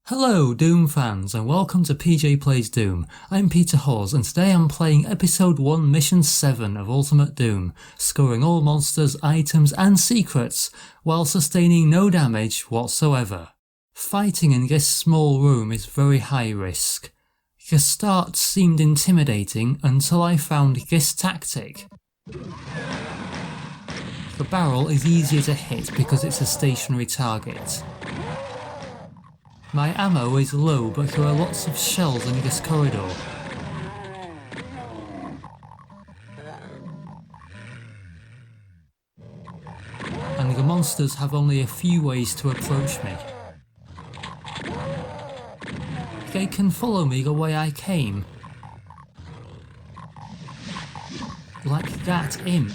Hello Doom fans and welcome to PJ Plays Doom. I'm Peter Hawes and today I'm playing Episode 1 Mission 7 of Ultimate Doom, scoring all monsters, items and secrets while sustaining no damage whatsoever. Fighting in this small room is very high risk. The start seemed intimidating until I found this tactic. The barrel is easier to hit because it's a stationary target. My ammo is low, but there are lots of shells in this corridor. And the monsters have only a few ways to approach me. They can follow me the way I came. Like that imp.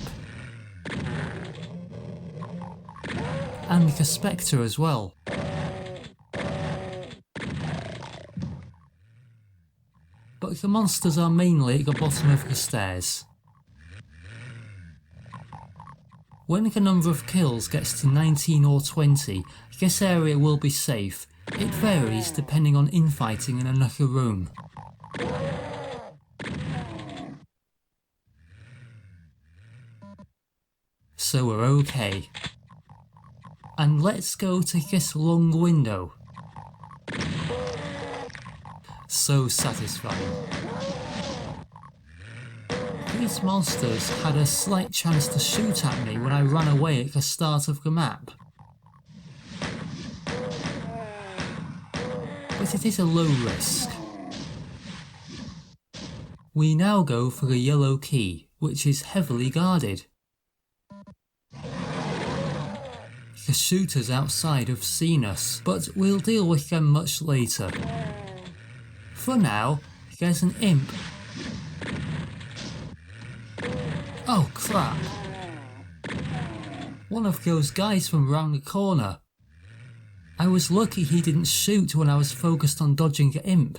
And the Spectre as well. But the monsters are mainly at the bottom of the stairs. When the number of kills gets to 19 or 20, this area will be safe. It varies depending on infighting in another room. So we're okay. And let's go to this long window. So satisfying. These monsters had a slight chance to shoot at me when I ran away at the start of the map. But it is a low risk. We now go for the yellow key, which is heavily guarded. The shooters outside have seen us, but we'll deal with them much later. For now, there's an imp. Oh crap! One of those guys from round the corner. I was lucky he didn't shoot when I was focused on dodging the imp.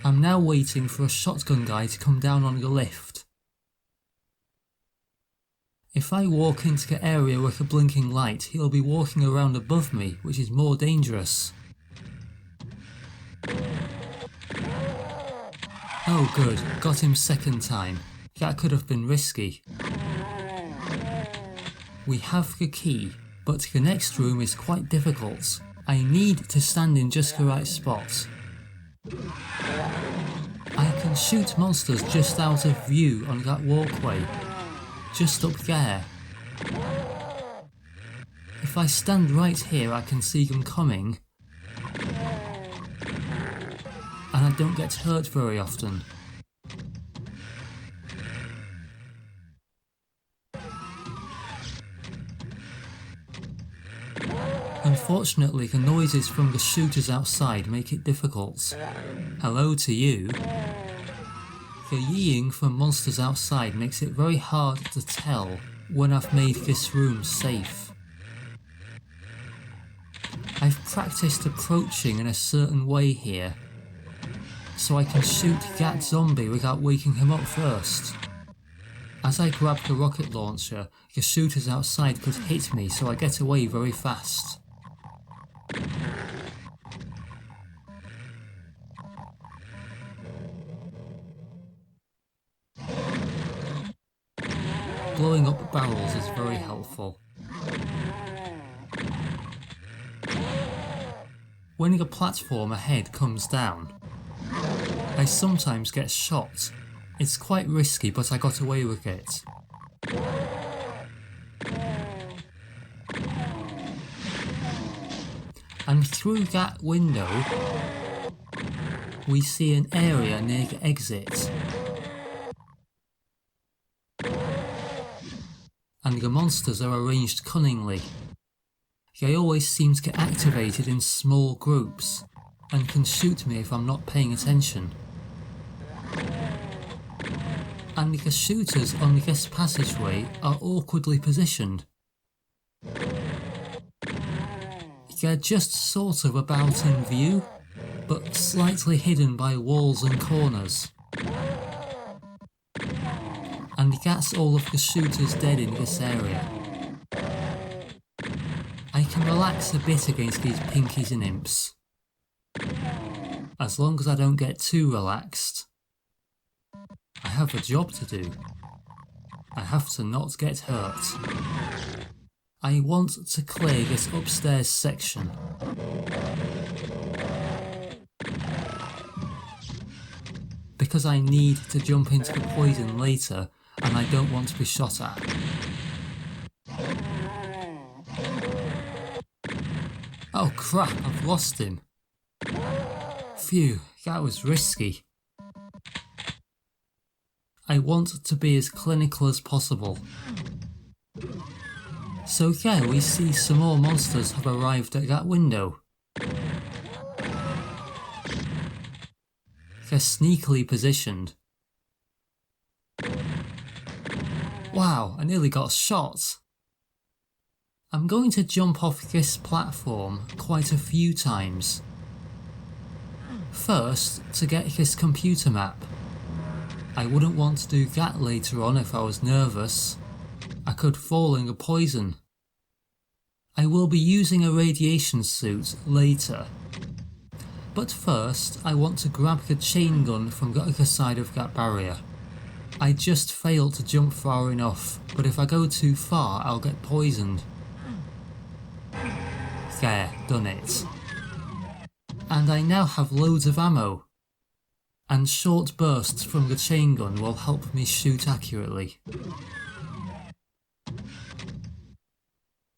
I'm now waiting for a shotgun guy to come down on the lift. If I walk into the area with a blinking light, he'll be walking around above me, which is more dangerous. Oh good, got him second time. That could have been risky. We have the key, but the next room is quite difficult. I need to stand in just the right spot. I can shoot monsters just out of view on that walkway. Just up there. If I stand right here I can see them coming. And I don't get hurt very often. Unfortunately, the noises from the shooters outside make it difficult. Hello to you. The yeeing from monsters outside makes it very hard to tell when I've made this room safe. I've practiced approaching in a certain way here, so I can shoot that zombie without waking him up first. As I grab the rocket launcher, the shooters outside could hit me, so I get away very fast. Blowing up barrels is very helpful. When the platform ahead comes down, I sometimes get shot. It's quite risky, but I got away with it. And through that window, we see an area near the exit. And the monsters are arranged cunningly. They always seem to get activated in small groups, and can shoot me if I'm not paying attention. And the shooters on this passageway are awkwardly positioned. They're just sort of about in view, but slightly hidden by walls and corners. And that's all of the shooters dead in this area. I can relax a bit against these pinkies and imps. As long as I don't get too relaxed. I have a job to do. I have to not get hurt. I want to clear this upstairs section. Because I need to jump into the poison later and I don't want to be shot at. Oh crap, I've lost him. Phew, that was risky. I want to be as clinical as possible. So yeah, we see some more monsters have arrived at that window. They're sneakily positioned. Wow, I nearly got shot. I'm going to jump off this platform quite a few times. First, to get this computer map. I wouldn't want to do that later on if I was nervous. I could fall in the poison. I will be using a radiation suit later. But first, I want to grab the chain gun from the other side of that barrier. I just failed to jump far enough, but if I go too far, I'll get poisoned. There, done it. And I now have loads of ammo. And short bursts from the chain gun will help me shoot accurately.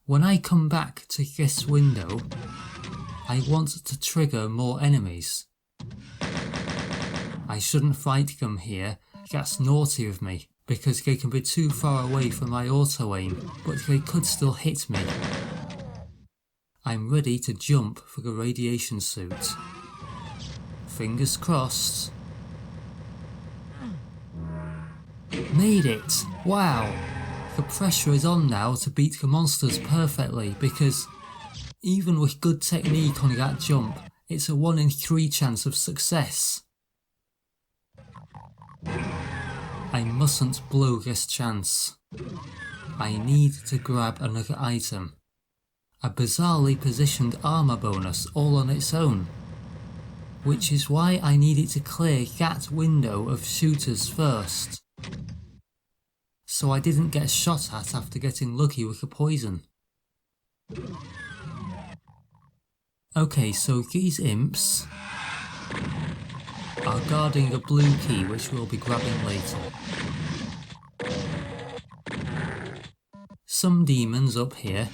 When I come back to this window, I want to trigger more enemies. I shouldn't fight them here, that's naughty of me, because they can be too far away from my auto aim, but they could still hit me. I'm ready to jump for the radiation suit. Fingers crossed. Made it! Wow! The pressure is on now to beat the monsters perfectly because even with good technique on that jump, it's a 1 in 3 chance of success. I mustn't blow this chance. I need to grab another item. A bizarrely positioned armor bonus all on its own. Which is why I needed to clear that window of shooters first. So I didn't get shot at after getting lucky with the poison. Okay, so these imps are guarding the blue key, which we'll be grabbing later. Some demons up here.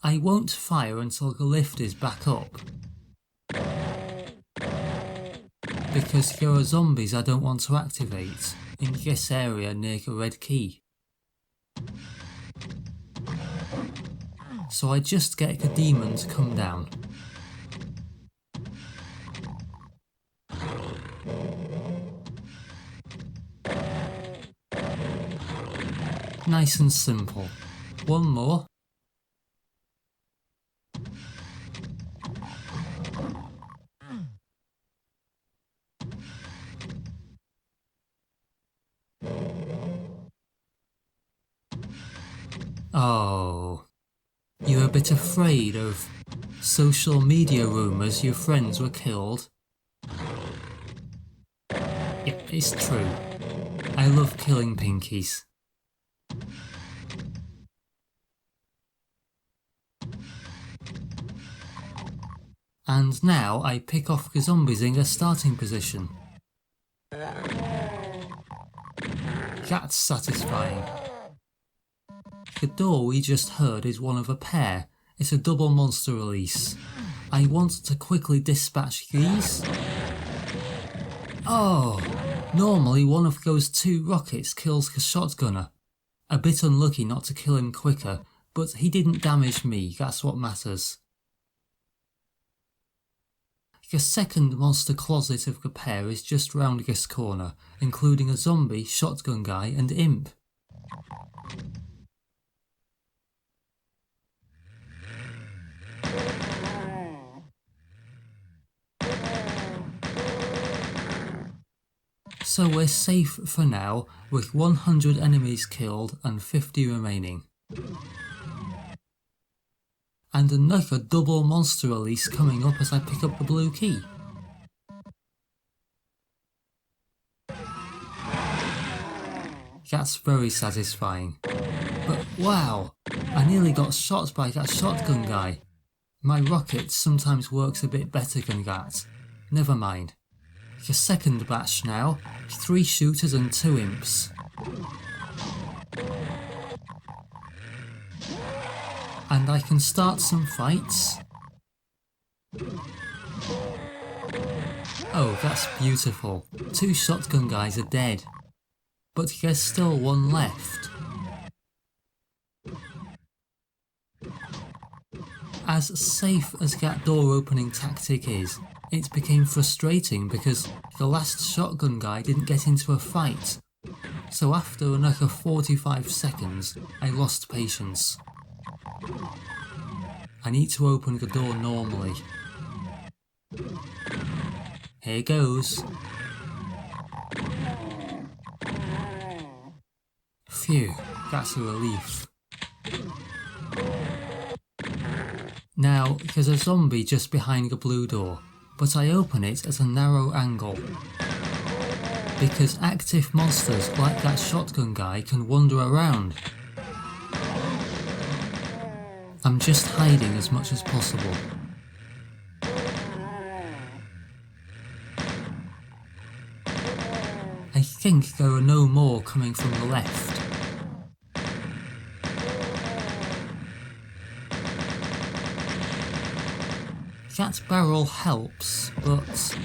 I won't fire until the lift is back up. Because there are zombies I don't want to activate in this area near the red key. So I just get the demon to come down. Nice and simple. One more. Oh, you're a bit afraid of social media rumours your friends were killed? Yeah, it's true. I love killing pinkies. And now I pick off the zombies in their starting position. That's satisfying. The door we just heard is one of a pair. It's a double monster release. I want to quickly dispatch these. Oh! Normally one of those 2 rockets kills the shotgunner. A bit unlucky not to kill him quicker, but he didn't damage me, that's what matters. The second monster closet of the pair is just round this corner, including a zombie, shotgun guy and imp. So we're safe for now, with 100 enemies killed and 50 remaining. and another double monster release coming up as I pick up the blue key. That's very satisfying. But wow, I nearly got shot by that shotgun guy. My rocket sometimes works a bit better than that. Never mind. The second batch now, 3 shooters and 2 imps. And I can start some fights. Oh, that's beautiful. 2 shotgun guys are dead. But there's still 1 left. As safe as that door opening tactic is, it became frustrating because the last shotgun guy didn't get into a fight. So after another 45 seconds, I lost patience. I need to open the door normally. Here goes. Phew, that's a relief. Now, there's a zombie just behind the blue door, but I open it at a narrow angle. Because active monsters like that shotgun guy can wander around. I'm just hiding as much as possible. I think there are no more coming from the left. That barrel helps, but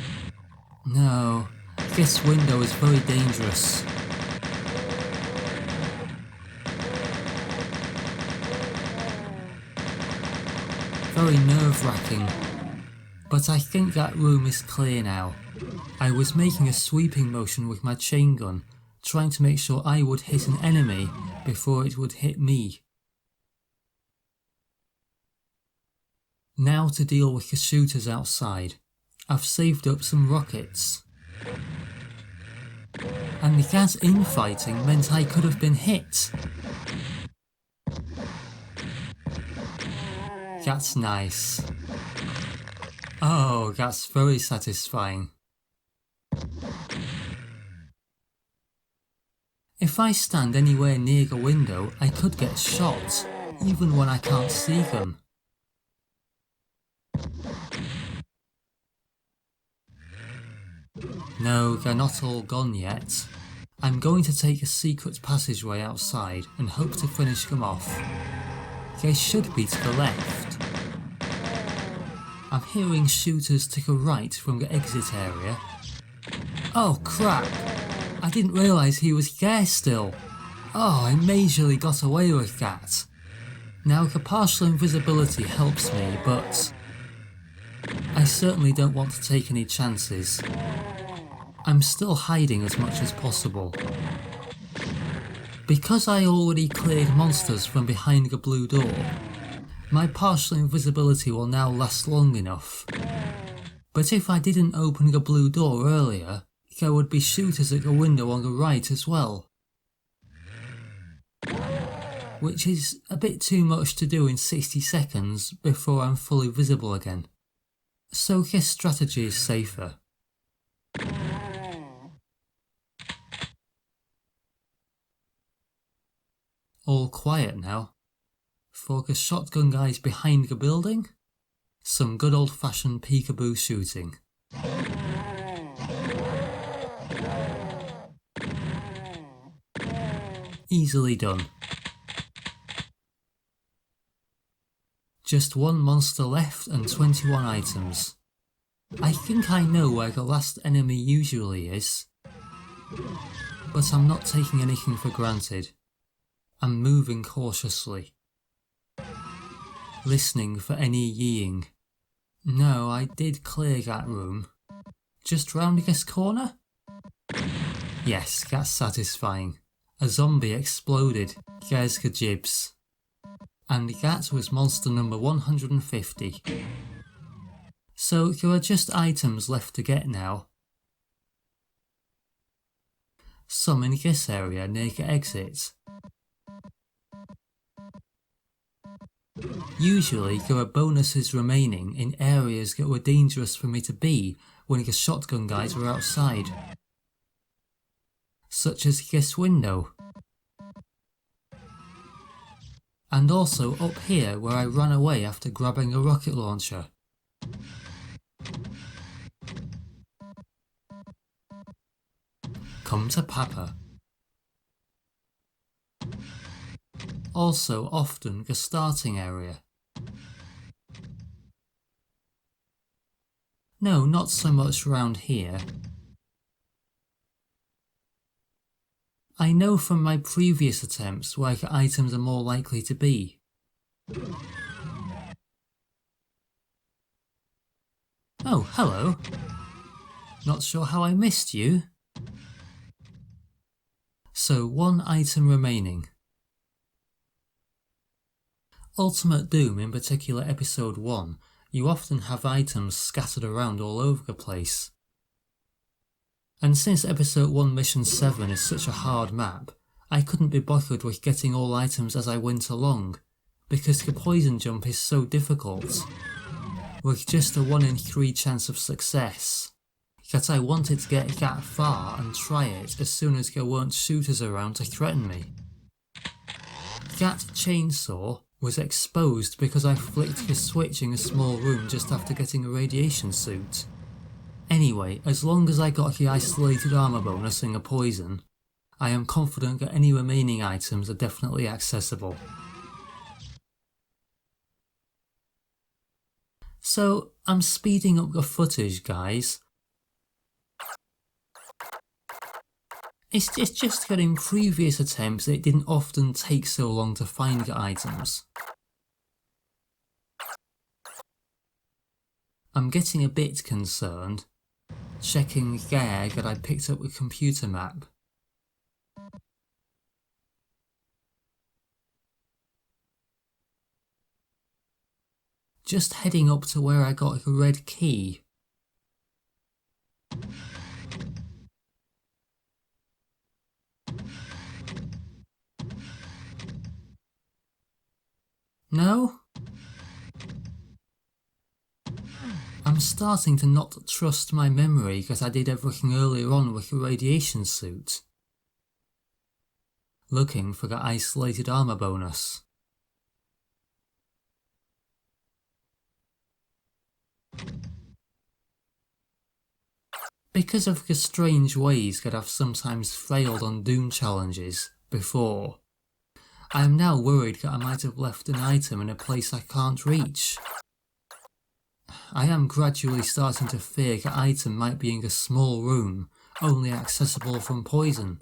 no, this window is very dangerous. Very nerve-wracking, but I think that room is clear now. I was making a sweeping motion with my chain gun, trying to make sure I would hit an enemy before it would hit me. Now to deal with the shooters outside. I've saved up some rockets. And that infighting meant I could have been hit. That's nice. Oh, that's very satisfying. If I stand anywhere near the window, I could get shot, even when I can't see them. No, they're not all gone yet. I'm going to take a secret passageway outside and hope to finish them off. They should be to the left. I'm hearing shooters to the right from the exit area. Oh crap! I didn't realise he was there still. Oh, I majorly got away with that. Now the partial invisibility helps me, but I certainly don't want to take any chances. I'm still hiding as much as possible. Because I already cleared monsters from behind the blue door, my partial invisibility will now last long enough. But if I didn't open the blue door earlier, there would be shooters at the window on the right as well. Which is a bit too much to do in 60 seconds before I'm fully visible again. So this strategy is safer. All quiet now. For the shotgun guys behind the building, some good old-fashioned peekaboo shooting. Easily done. Just 1 monster left and 21 items. I think I know where the last enemy usually is, but I'm not taking anything for granted. I'm moving cautiously, listening for any yeeing. No, I did clear that room. Just round this corner? Yes, that's satisfying. A zombie exploded. There's the jibs. And that was monster number 150. So there are just items left to get now. Some in this area near the exit. Usually there are bonuses remaining in areas that were dangerous for me to be when the shotgun guys were outside. Such as this window. And also up here where I ran away after grabbing a rocket launcher. Come to Papa. Also often the starting area. No, not so much around here. I know from my previous attempts where the items are more likely to be. Oh, hello. Not sure how I missed you. So, one item remaining. Ultimate Doom, in particular Episode 1, you often have items scattered around all over the place. And since Episode 1 Mission 7 is such a hard map, I couldn't be bothered with getting all items as I went along, because the poison jump is so difficult, with just a 1 in 3 chance of success, that I wanted to get that far and try it as soon as there weren't shooters around to threaten me. That chainsaw was exposed because I flicked the switch in a small room just after getting a radiation suit. Anyway, as long as I got the isolated armor bonus and the poison, I am confident that any remaining items are definitely accessible. So, I'm speeding up the footage, guys. It's just that in previous attempts it didn't often take so long to find the items. I'm getting a bit concerned, checking there that I picked up the computer map. Just heading up to where I got the red key. No? I'm starting to not trust my memory that I did everything earlier on with the radiation suit. Looking for the isolated armor bonus. Because of the strange ways that I've sometimes failed on Doom challenges before, I am now worried that I might have left an item in a place I can't reach. I am gradually starting to fear the item might be in a small room, only accessible from poison.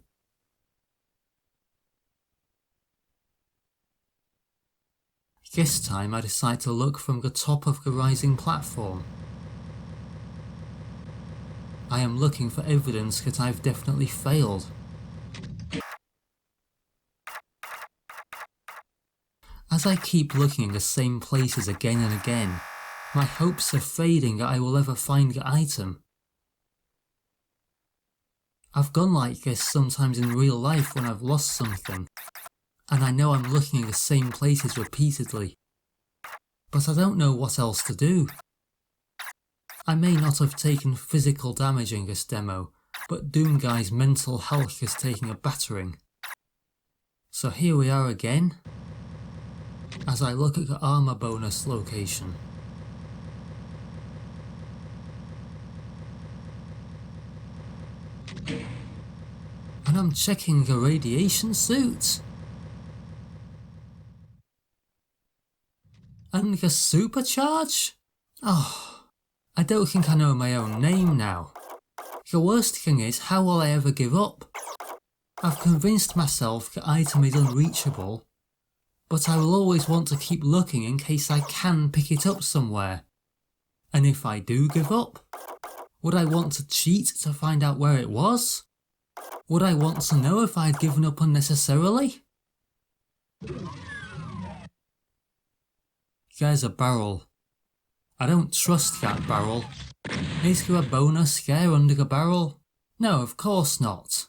This time I decide to look from the top of the rising platform. I am looking for evidence that I've definitely failed. As I keep looking in the same places again and again, my hopes are fading that I will ever find the item. I've gone like this sometimes in real life when I've lost something, and I know I'm looking in the same places repeatedly, but I don't know what else to do. I may not have taken physical damage in this demo, but Doom Guy's mental health is taking a battering. So here we are again, as I look at the armor bonus location. And I'm checking the radiation suit. And the supercharge? Oh, I don't think I know my own name now. The worst thing is, how will I ever give up? I've convinced myself the item is unreachable, but I will always want to keep looking in case I can pick it up somewhere. And if I do give up, would I want to cheat to find out where it was? Would I want to know if I'd given up unnecessarily? There's a barrel. I don't trust that barrel. Is there a bonus there under the barrel? No, of course not.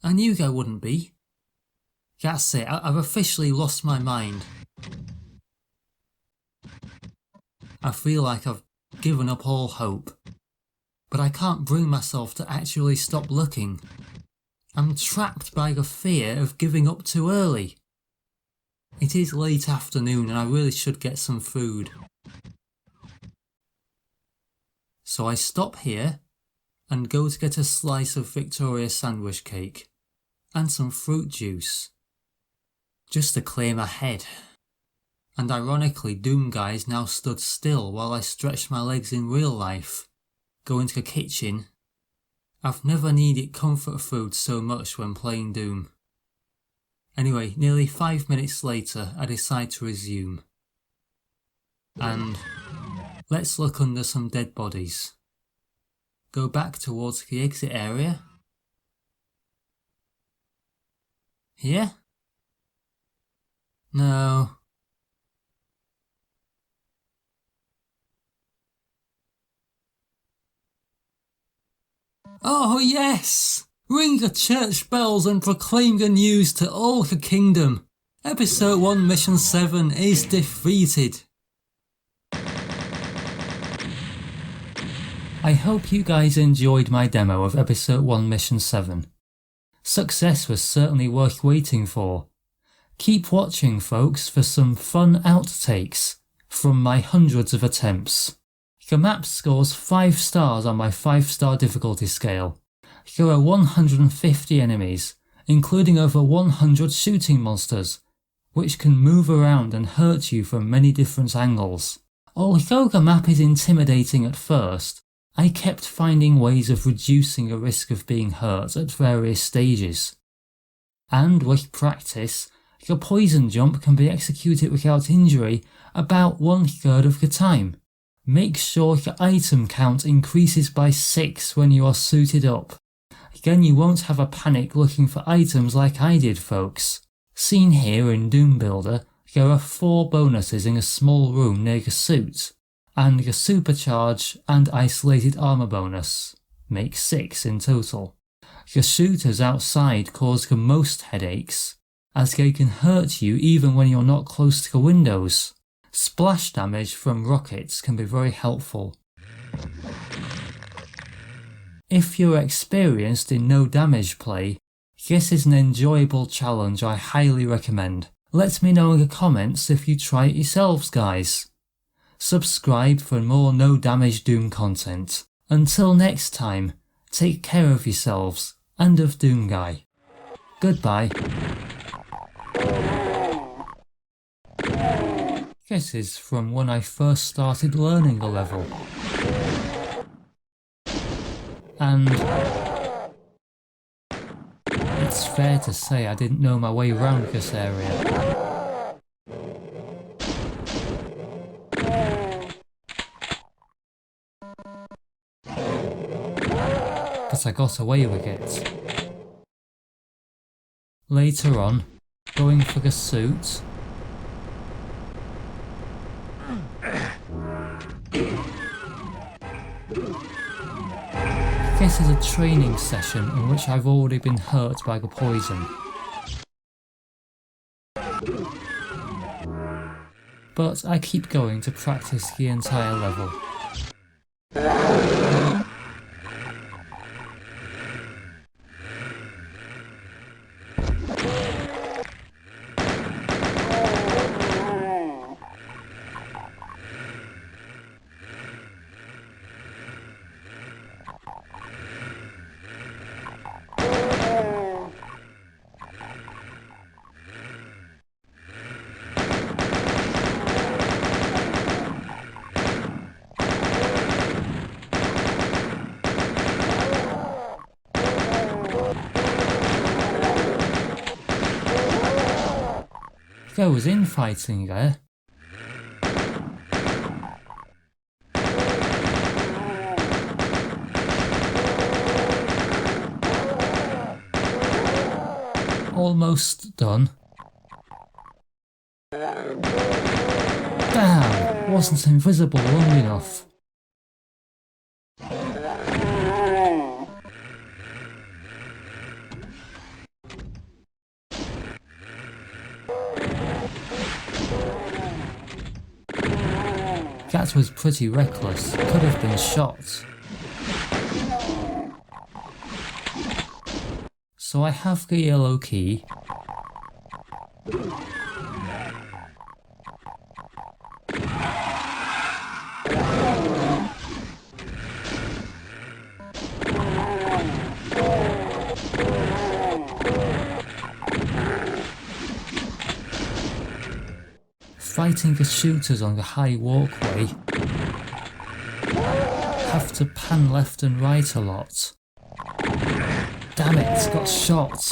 I knew there wouldn't be. That's it, I've officially lost my mind. I feel like I've given up all hope. But I can't bring myself to actually stop looking. I'm trapped by the fear of giving up too early. It is late afternoon and I really should get some food. So I stop here and go to get a slice of Victoria sandwich cake and some fruit juice, just to clear my head. And ironically, Doom Guy's now stood still while I stretched my legs in real life. Go into the kitchen. I've never needed comfort food so much when playing Doom. Anyway, nearly 5 minutes later, I decide to resume. And let's look under some dead bodies. Go back towards the exit area. Here? No. Oh yes! Ring the church bells and proclaim the news to all the kingdom. Episode 1 Mission 7 is defeated. I hope you guys enjoyed my demo of Episode 1 Mission 7. Success was certainly worth waiting for. Keep watching folks for some fun outtakes from my hundreds of attempts. The map scores 5 stars on my 5-star difficulty scale. There are 150 enemies, including over 100 shooting monsters, which can move around and hurt you from many different angles. Although the map is intimidating at first, I kept finding ways of reducing the risk of being hurt at various stages. And with practice, the poison jump can be executed without injury about 1/3 of the time. Make sure the item count increases by 6 when you are suited up. Then you won't have a panic looking for items like I did folks. Seen here in Doom Builder, there are 4 bonuses in a small room near the suit, and the supercharge and isolated armor bonus make 6 in total. The shooters outside cause the most headaches, as they can hurt you even when you're not close to the windows. Splash damage from rockets can be very helpful. If you're experienced in no damage play, this is an enjoyable challenge I highly recommend. Let me know in the comments if you try it yourselves guys. Subscribe for more no damage Doom content. Until next time, take care of yourselves and of Doom Guy. Goodbye. This is from when I first started learning the level. And it's fair to say I didn't know my way around this area. But I got away with it. Later on, going for the suit, this is a training session in which I've already been hurt by the poison. But I keep going to practice the entire level. There was infighting there. Almost done. Damn, wasn't invisible long enough. That was pretty reckless, could have been shot. So I have the yellow key. Fighting the shooters on the high walkway. Have to pan left and right a lot. Damn it, got shot.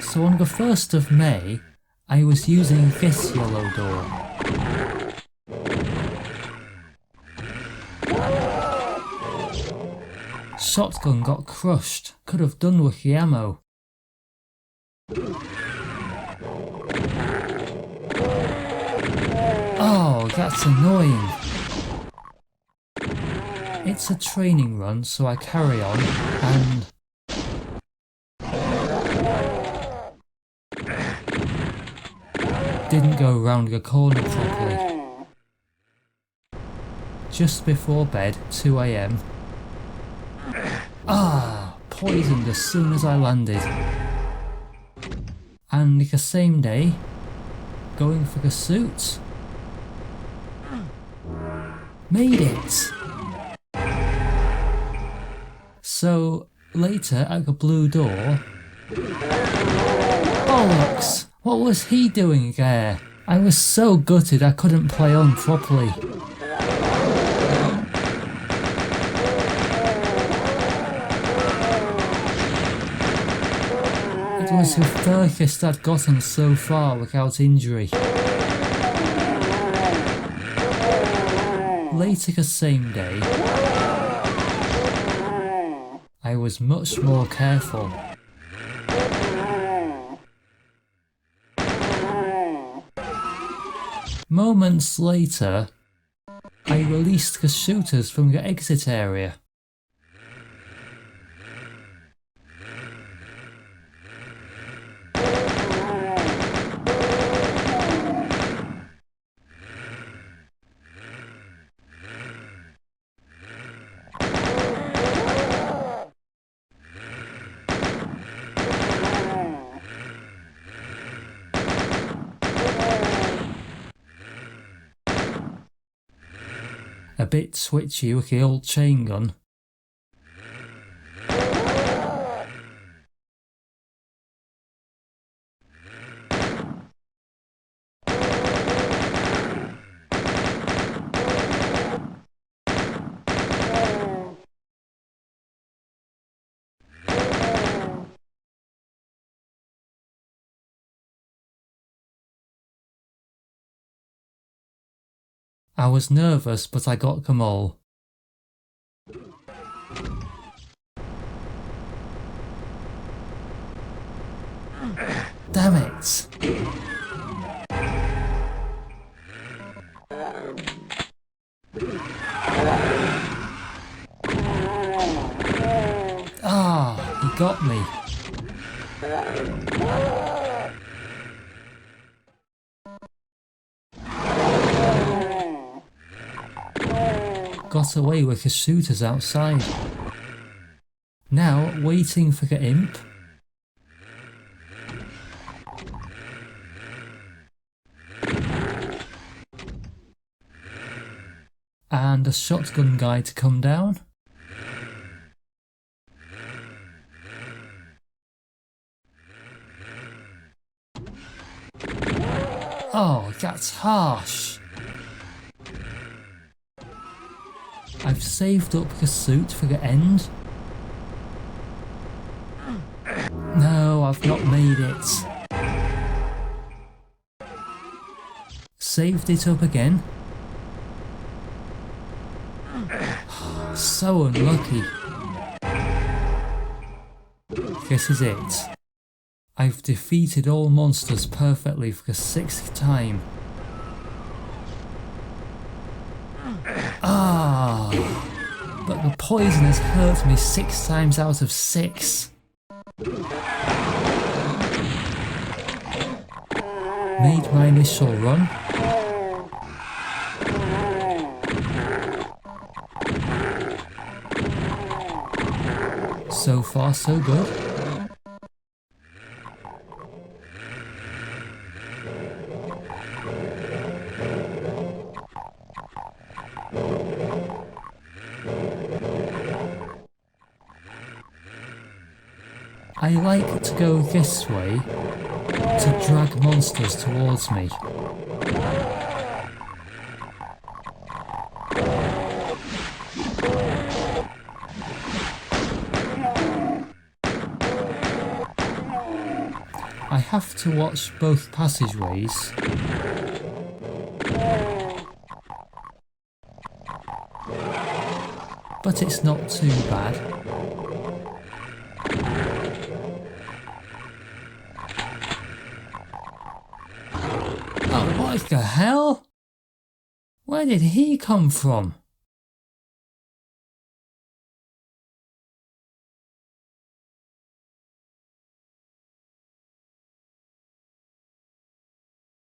So on the 1st of May, I was using this yellow door. Shotgun got crushed, could have done with the ammo. Oh, that's annoying. It's a training run, so I carry on and... didn't go round the corner properly. Just before bed, 2 AM. Poisoned as soon as I landed. And the same day, going for the suit. Made it! So, later at the blue door... Bollocks! What was he doing there? I was so gutted I couldn't play on properly. It was the furthest I'd gotten so far without injury. Later the same day, I was much more careful. Moments later, I released the shooters from the exit area. A bit twitchy with the old chain gun. I was nervous, but I got them all. Damn it! He got me. Got away with the shooters outside. Now waiting for the imp. And a shotgun guy to come down. Oh, that's harsh. I've saved up the suit for the end. No, I've not made it. Saved it up again. So unlucky. This is it. I've defeated all monsters perfectly for the 6th time. But the poison has hurt me 6 times out of 6. Made my initial run. So far, so good. I like to go this way to drag monsters towards me. I have to watch both passageways. But it's not too bad. Oh, what the hell? Where did he come from?